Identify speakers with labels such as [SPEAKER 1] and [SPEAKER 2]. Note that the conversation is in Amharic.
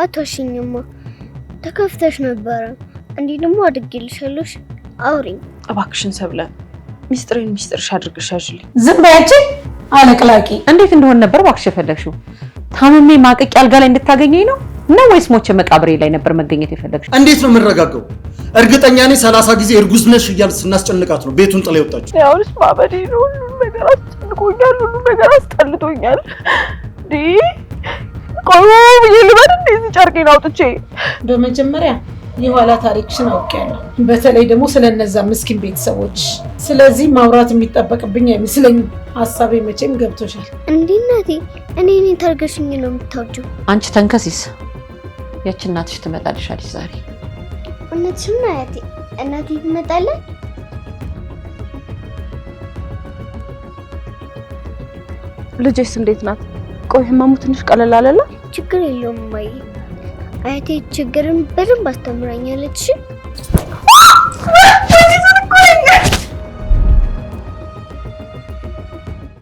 [SPEAKER 1] አትዋሽኝማ ተከፍተሽ ነበር እንዴ ደግሞ አድርጌልሻለሽ አውሪኝ
[SPEAKER 2] እባክሽን ሰብለ ሚስጥርሽ አድርገሽ ያዥልኝ
[SPEAKER 3] ዝም በያቺ አለቅላቂ
[SPEAKER 4] እንዴት እንደሆነ ነበር እባክሽ የፈለግሽው ታምሜ ማቀቅ ያልጋ ላይ እንድታገኘኝ ነው ወይስ ሞቼ መቃብሬ ላይ ነበር መገኘት የፈለግሽው
[SPEAKER 5] እንዴት ነው የምረጋጋው እርግጠኛ ነኝ 30 ጊዜ እርጉዝ ነሽ እያልን ስናስጨንቃት ነው ቤቱን ጥላ የወጣችው
[SPEAKER 2] ያውስ ማበዴ ነው ሁሉ ነገር አስጨንቆኛል ሁሉ ነገር አስጠልቶኛል ቆይ ይልበል እንደዚህ ጨርቄን አውጥቼ
[SPEAKER 3] በመጀመሪያ የኋላ ታሪክሽን አውቄያለሁ በተለይ ደግሞ ስለነዛ ምስኪን ቤተሰቦች ስለዚህ ማውራት የሚጠበቅብኝ አይመስለኝም ሐሳቤ መቼም ገብቶሻል
[SPEAKER 1] እንዴ እናቴ እኔ ታርገሽኝ ነው የምታውጂው
[SPEAKER 4] አንቺ ተንከሲስ ያቺ እናትሽ ትመጣልሻለች ዛሬ
[SPEAKER 1] እናትሽም አያቴ እናቴ ትመጣለች
[SPEAKER 2] ልጄስ እንዴት ናት ቆይ ህመሙ ትንሽ ቀለል አለላ
[SPEAKER 1] ችግር የለውም ማይ አያቴ ችግርን በደንብ አስተምራኛለች